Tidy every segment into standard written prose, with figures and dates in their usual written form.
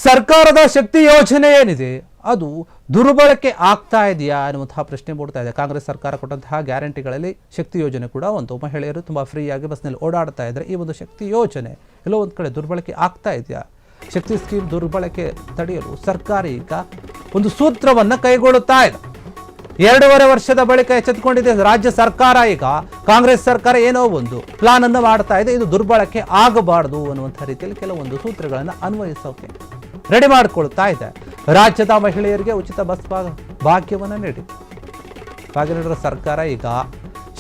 ಸರ್ಕಾರದ ಶಕ್ತಿ ಯೋಜನೆ ಏನಿದೆ ಅದು ದುರ್ಬಳಕೆ ಆಗ್ತಾ ಇದೆಯಾ ಅನ್ನುವಂತಹ ಪ್ರಶ್ನೆ ಮೂಡ್ತಾ ಇದೆ. ಕಾಂಗ್ರೆಸ್ ಸರ್ಕಾರ ಕೊಟ್ಟಂತಹ ಗ್ಯಾರಂಟಿಗಳಲ್ಲಿ ಶಕ್ತಿ ಯೋಜನೆ ಕೂಡ ಒಂದು. ಮಹಿಳೆಯರು ತುಂಬ ಫ್ರೀಯಾಗಿ ಬಸ್ನಲ್ಲಿ ಓಡಾಡ್ತಾ ಇದ್ದಾರೆ. ಈ ಒಂದು ಶಕ್ತಿ ಯೋಜನೆ ಎಲ್ಲೋ ಒಂದು ಕಡೆ ದುರ್ಬಳಕೆ ಆಗ್ತಾ ಇದೆಯಾ? ಶಕ್ತಿ ಸ್ಕೀಮ್ ದುರ್ಬಳಕೆ ತಡೆಯಲು ಸರ್ಕಾರ ಈಗ ಒಂದು ಸೂತ್ರವನ್ನು ಕೈಗೊಳ್ಳುತ್ತಾ ಇದೆ. 2.5 ವರ್ಷದ ಬಳಿಕ ಎಚ್ಚೆತ್ತುಕೊಂಡಿದೆ ರಾಜ್ಯ ಸರ್ಕಾರ. ಈಗ ಕಾಂಗ್ರೆಸ್ ಸರ್ಕಾರ ಏನೋ ಒಂದು ಪ್ಲಾನ್ ಅನ್ನು ಮಾಡ್ತಾ ಇದೆ. ಇದು ದುರ್ಬಳಕೆ ಆಗಬಾರದು ಅನ್ನುವಂಥ ರೀತಿಯಲ್ಲಿ ಕೆಲವೊಂದು ಸೂತ್ರಗಳನ್ನು ಅನ್ವಯಿಸೋಕೆ ರೆಡಿ ಮಾಡಿಕೊಳ್ತಾ ಇದೆ. ರಾಜ್ಯದ ಮಹಿಳೆಯರಿಗೆ ಉಚಿತ ಬಸ್ ಭಾಗ್ಯವನ್ನು ನೀಡಿದ ಸರ್ಕಾರ ಈಗ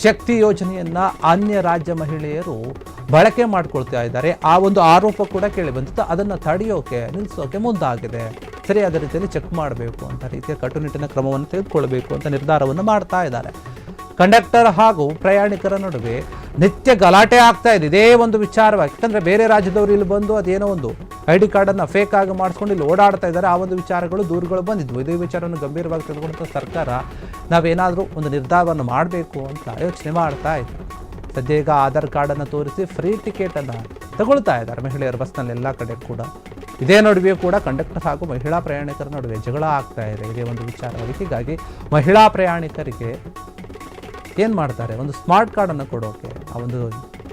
ಶಕ್ತಿ ಯೋಜನೆಯನ್ನ ಅನ್ಯ ರಾಜ್ಯ ಮಹಿಳೆಯರು ಬಳಕೆ ಮಾಡಿಕೊಳ್ತಾ ಇದ್ದಾರೆ. ಆ ಒಂದು ಆರೋಪ ಕೂಡ ಕೇಳಿ ಬಂದಿತ್ತು. ಅದನ್ನು ತಡೆಯೋಕೆ ನಿಲ್ಲಿಸೋಕೆ ಮುಂದಾಗಿದೆ. ಸರಿಯಾದ ರೀತಿಯಲ್ಲಿ ಚೆಕ್ ಮಾಡಬೇಕು ಅಂತ ರೀತಿಯ ಕಟ್ಟುನಿಟ್ಟಿನ ಕ್ರಮವನ್ನು ತೆಗೆದುಕೊಳ್ಬೇಕು ಅಂತ ನಿರ್ಧಾರವನ್ನು ಮಾಡ್ತಾ ಇದ್ದಾರೆ. ಕಂಡಕ್ಟರ್ ಹಾಗೂ ಪ್ರಯಾಣಿಕರ ನಡುವೆ ನಿತ್ಯ ಗಲಾಟೆ ಆಗ್ತಾ ಇದೆ ಇದೇ ಒಂದು ವಿಚಾರವಾಗಿ. ಯಾಕಂದರೆ ಬೇರೆ ರಾಜ್ಯದವರು ಇಲ್ಲಿ ಬಂದು ಅದೇನೋ ಒಂದು ID ಕಾರ್ಡನ್ನು ಫೇಕ್ ಆಗಿ ಮಾಡಿಸ್ಕೊಂಡು ಇಲ್ಲಿ ಓಡಾಡ್ತಾ ಇದ್ದಾರೆ. ಆ ಒಂದು ವಿಚಾರಗಳು ದೂರುಗಳು ಬಂದಿದ್ವು. ಇದೇ ವಿಚಾರವನ್ನು ಗಂಭೀರವಾಗಿ ತೆಗೆದುಕೊಂಡಂಥ ಸರ್ಕಾರ ನಾವೇನಾದರೂ ಒಂದು ನಿರ್ಧಾರವನ್ನು ಮಾಡಬೇಕು ಅಂತ ಯೋಚನೆ ಮಾಡ್ತಾ ಇದೆ. ಸದ್ಯ ಈಗ ಆಧಾರ್ ಕಾರ್ಡನ್ನು ತೋರಿಸಿ ಫ್ರೀ ಟಿಕೆಟನ್ನು ತಗೊಳ್ತಾ ಇದ್ದಾರೆ ಮಹಿಳೆಯರು ಬಸ್ನಲ್ಲಿ ಎಲ್ಲ ಕಡೆ ಕೂಡ. ಇದೇ ನಡುವೆ ಕೂಡ ಕಂಡಕ್ಟರ್ ಹಾಗೂ ಮಹಿಳಾ ಪ್ರಯಾಣಿಕರ ನಡುವೆ ಜಗಳ ಆಗ್ತಾ ಇದೆ ಇದೇ ಒಂದು ವಿಚಾರವಾಗಿ. ಹೀಗಾಗಿ ಮಹಿಳಾ ಪ್ರಯಾಣಿಕರಿಗೆ ಏನು ಮಾಡ್ತಾರೆ, ಒಂದು ಸ್ಮಾರ್ಟ್ ಕಾರ್ಡನ್ನು ಕೊಡೋಕೆ, ಆ ಒಂದು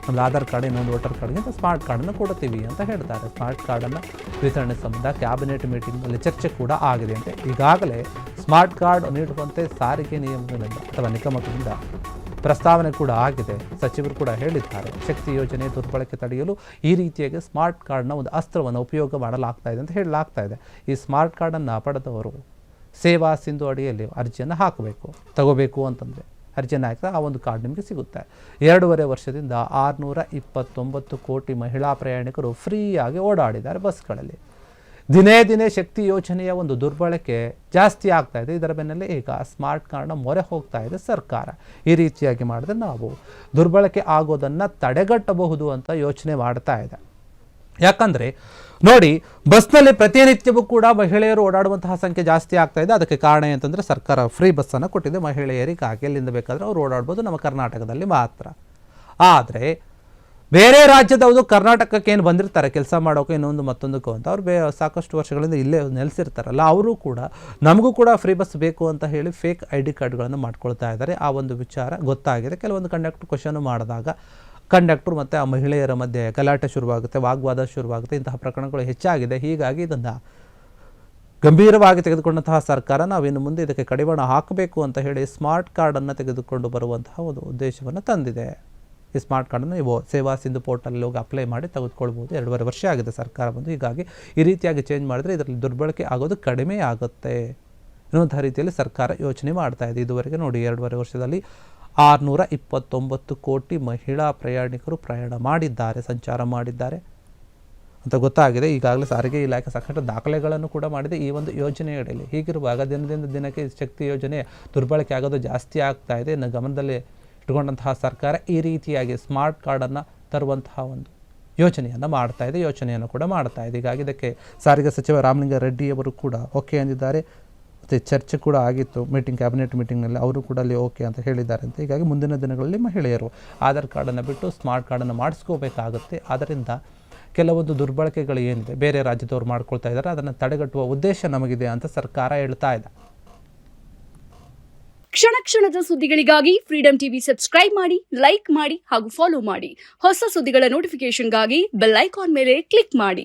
ನಮ್ಮದು ಆಧಾರ್ ಕಾರ್ಡ್ ಇನ್ನೊಂದು ವೋಟರ್ ಕಾರ್ಡ್ಗಿಂತ ಸ್ಮಾರ್ಟ್ ಕಾರ್ಡನ್ನು ಕೊಡ್ತೀವಿ ಅಂತ ಹೇಳ್ತಾರೆ. ಸ್ಮಾರ್ಟ್ ಕಾರ್ಡನ್ನು ವಿತರಣೆ ಸಂಬಂಧ ಕ್ಯಾಬಿನೆಟ್ ಮೀಟಿಂಗ್ನಲ್ಲಿ ಚರ್ಚೆ ಕೂಡ ಆಗಿದೆ ಅಂತೆ. ಈಗಾಗಲೇ ಸ್ಮಾರ್ಟ್ ಕಾರ್ಡ್ ನೀಡುವಂತೆ ಸಾರಿಗೆ ನಿಯಮಗಳಿಂದ ಅಥವಾ ನಿಗಮಗಳಿಂದ ಪ್ರಸ್ತಾವನೆ ಕೂಡ ಆಗಿದೆ. ಸಚಿವರು ಕೂಡ ಹೇಳಿದ್ದಾರೆ ಶಕ್ತಿ ಯೋಜನೆ ದುರ್ಬಳಕೆ ತಡೆಯಲು ಈ ರೀತಿಯಾಗಿ ಸ್ಮಾರ್ಟ್ ಕಾರ್ಡ್ನ ಒಂದು ಅಸ್ತ್ರವನ್ನು ಉಪಯೋಗ ಮಾಡಲಾಗ್ತಾ ಇದೆ ಅಂತ ಹೇಳಲಾಗ್ತಾ ಇದೆ. ಈ ಸ್ಮಾರ್ಟ್ ಕಾರ್ಡನ್ನು ಪಡೆದವರು ಸೇವಾ ಸಿಂಧು ಅಡಿಯಲ್ಲಿ ಅರ್ಜಿಯನ್ನು ತಗೋಬೇಕು ಅಂತಂದರೆ ಅರ್ಜಿಯನ್ನು ಹಾಕಿದ್ರೆ ಆ ಒಂದು ಕಾರ್ಡ್ ನಿಮಗೆ ಸಿಗುತ್ತೆ. 2.5 ವರ್ಷದಿಂದ 629 ಕೋಟಿ ಮಹಿಳಾ ಪ್ರಯಾಣಿಕರು ಫ್ರೀಯಾಗಿ ಓಡಾಡಿದ್ದಾರೆ ಬಸ್ಗಳಲ್ಲಿ. ದಿನೇ ದಿನೇ ಶಕ್ತಿ ಯೋಜನೆಯ ಒಂದು ದುರ್ಬಳಕೆ ಜಾಸ್ತಿ ಆಗ್ತಾ ಇದೆ. ಇದರ ಬೆನ್ನಲ್ಲೇ ಈಗ ಸ್ಮಾರ್ಟ್ ಕಾರ್ಡ್ನ ಮೊರೆ ಹೋಗ್ತಾ ಇದೆ ಸರ್ಕಾರ. ಈ ರೀತಿಯಾಗಿ ಮಾಡಿದ್ರೆ ನಾವು ದುರ್ಬಳಕೆ ಆಗೋದನ್ನು ತಡೆಗಟ್ಟಬಹುದು ಅಂತ ಯೋಚನೆ ಮಾಡ್ತಾ ಇದೆ. ಯಾಕಂದರೆ ನೋಡಿ, ಬಸ್ನಲ್ಲಿ ಪ್ರತಿನಿತ್ಯವೂ ಕೂಡ ಮಹಿಳೆಯರು ಓಡಾಡುವಂತಹ ಸಂಖ್ಯೆ ಜಾಸ್ತಿ ಆಗ್ತಾ ಇದೆ. ಅದಕ್ಕೆ ಕಾರಣ ಏನಂತಂದರೆ ಸರ್ಕಾರ ಫ್ರೀ ಬಸ್ಸನ್ನು ಕೊಟ್ಟಿದೆ ಮಹಿಳೆಯರಿಗಾಗಿ. ಎಲ್ಲಿಂದ ಬೇಕಾದರೆ ಅವ್ರು ಓಡಾಡ್ಬೋದು, ನಮ್ಮ ಕರ್ನಾಟಕದಲ್ಲಿ ಮಾತ್ರ. ಆದರೆ ಬೇರೆ ರಾಜ್ಯದವರು ಕರ್ನಾಟಕಕ್ಕೆ ಏನು ಬಂದಿರ್ತಾರೆ ಕೆಲಸ ಮಾಡೋಕೆ ಇನ್ನೊಂದು ಮತ್ತೊಂದಕ್ಕೂ ಅಂತ, ಅವ್ರು ಸಾಕಷ್ಟು ವರ್ಷಗಳಿಂದ ಇಲ್ಲೇ ನೆಲೆಸಿರ್ತಾರಲ್ಲ, ಅವರು ಕೂಡ ನಮಗೂ ಕೂಡ ಫ್ರೀ ಬಸ್ ಬೇಕು ಅಂತ ಹೇಳಿ ಫೇಕ್ ID ಕಾರ್ಡ್ಗಳನ್ನು ಮಾಡ್ಕೊಳ್ತಾ ಇದ್ದಾರೆ. ಆ ಒಂದು ವಿಚಾರ ಗೊತ್ತಾಗಿದೆ. ಕೆಲವೊಂದು ಕಂಡಕ್ಟರ್ ಕ್ವಶನ್ ಮಾಡಿದಾಗ ಕಂಡಕ್ಟರ್ ಮತ್ತು ಆ ಮಹಿಳೆಯರ ಮಧ್ಯೆ ಗಲಾಟೆ ಶುರುವಾಗುತ್ತೆ, ವಾಗ್ವಾದ ಶುರುವಾಗುತ್ತೆ. ಇಂತಹ ಪ್ರಕರಣಗಳು ಹೆಚ್ಚಾಗಿದೆ. ಹೀಗಾಗಿ ಇದನ್ನು ಗಂಭೀರವಾಗಿ ತೆಗೆದುಕೊಂಡಂತಹ ಸರ್ಕಾರ ನಾವಿನ್ನು ಮುಂದೆ ಇದಕ್ಕೆ ಕಡಿವಾಣ ಹಾಕಬೇಕು ಅಂತ ಹೇಳಿ ಸ್ಮಾರ್ಟ್ ಕಾರ್ಡನ್ನು ತೆಗೆದುಕೊಂಡು ಬರುವಂತಹ ಒಂದು ಉದ್ದೇಶವನ್ನು ತಂದಿದೆ. ಈ ಸ್ಮಾರ್ಟ್ ಕಾರ್ಡನ್ನು ನೀವು ಸೇವಾ ಸಿಂಧು ಪೋರ್ಟಲ್ಲಿ ಹೋಗಿ ಅಪ್ಲೈ ಮಾಡಿ ತೆಗೆದುಕೊಳ್ಬೋದು. 2.5 ವರ್ಷ ಆಗಿದೆ ಸರ್ಕಾರ ಬಂದು. ಹೀಗಾಗಿ ಈ ರೀತಿಯಾಗಿ ಚೇಂಜ್ ಮಾಡಿದ್ರೆ ಇದರಲ್ಲಿ ದುರ್ಬಳಕೆ ಆಗೋದು ಕಡಿಮೆ ಆಗುತ್ತೆ ಅನ್ನುವಂಥ ರೀತಿಯಲ್ಲಿ ಸರ್ಕಾರ ಯೋಚನೆ ಮಾಡ್ತಾ ಇದೆ. ಇದುವರೆಗೆ ನೋಡಿ 2.5 ವರ್ಷದಲ್ಲಿ 629 ಕೋಟಿ ಮಹಿಳಾ ಪ್ರಯಾಣಿಕರು ಪ್ರಯಾಣ ಮಾಡಿದ್ದಾರೆ, ಸಂಚಾರ ಮಾಡಿದ್ದಾರೆ ಅಂತ ಗೊತ್ತಾಗಿದೆ. ಈಗಾಗಲೇ ಸಾರಿಗೆ ಇಲಾಖೆ ಸಾಕಷ್ಟು ದಾಖಲೆಗಳನ್ನು ಕೂಡ ಮಾಡಿದೆ ಈ ಒಂದು ಯೋಜನೆಯಡಿಯಲ್ಲಿ. ಹೀಗಿರುವಾಗ ದಿನದಿಂದ ದಿನಕ್ಕೆ ಶಕ್ತಿ ಯೋಜನೆ ದುರ್ಬಳಕೆ ಆಗೋದು ಜಾಸ್ತಿ ಆಗ್ತಾ ಇದೆ. ಇನ್ನು ಗಮನದಲ್ಲಿ ಇಟ್ಕೊಂಡಂತಹ ಸರ್ಕಾರ ಈ ರೀತಿಯಾಗಿ ಸ್ಮಾರ್ಟ್ ಕಾರ್ಡನ್ನು ತರುವಂತಹ ಒಂದು ಯೋಚನೆಯನ್ನು ಮಾಡ್ತಾ ಇದೆ. ಹೀಗಾಗಿ ಇದಕ್ಕೆ ಸಾರಿಗೆ ಸಚಿವ ರಾಮಲಿಂಗಾರೆಡ್ಡಿ ಅವರು ಕೂಡ ಓಕೆ ಅಂದಿದ್ದಾರೆ. ಮತ್ತು ಚರ್ಚೆ ಕೂಡ ಆಗಿತ್ತು ಕ್ಯಾಬಿನೆಟ್ ಮೀಟಿಂಗ್ನಲ್ಲಿ. ಅವರು ಕೂಡ ಅಲ್ಲಿ ಓಕೆ ಅಂತ ಹೇಳಿದ್ದಾರೆ ಅಂತ. ಹೀಗಾಗಿ ಮುಂದಿನ ದಿನಗಳಲ್ಲಿ ಮಹಿಳೆಯರು ಆಧಾರ್ ಕಾರ್ಡನ್ನು ಬಿಟ್ಟು ಸ್ಮಾರ್ಟ್ ಕಾರ್ಡನ್ನು ಮಾಡಿಸ್ಕೋಬೇಕಾಗುತ್ತೆ. ಆದ್ದರಿಂದ ಕೆಲವೊಂದು ದುರ್ಬಳಕೆಗಳು ಏನಿದೆ ಬೇರೆ ರಾಜ್ಯದವರು ಮಾಡ್ಕೊಳ್ತಾ ಇದ್ದಾರೆ, ಅದನ್ನು ತಡೆಗಟ್ಟುವ ಉದ್ದೇಶ ನಮಗಿದೆ ಅಂತ ಸರ್ಕಾರ ಹೇಳ್ತಾ ಇದೆ. ಕ್ಷಣ ಕ್ಷಣದ ಸುದ್ದಿಗಳಿಗಾಗಿ ಫ್ರೀಡಂ ಟಿವಿ ಸಬ್ಸ್ಕ್ರೈಬ್ ಮಾಡಿ, ಲೈಕ್ ಮಾಡಿ ಹಾಗೂ ಫಾಲೋ ಮಾಡಿ. ಹೊಸ ಸುದ್ದಿಗಳ ನೋಟಿಫಿಕೇಶನ್ಗಾಗಿ ಬೆಲ್ ಐಕಾನ್ ಮೇಲೆ ಕ್ಲಿಕ್ ಮಾಡಿ.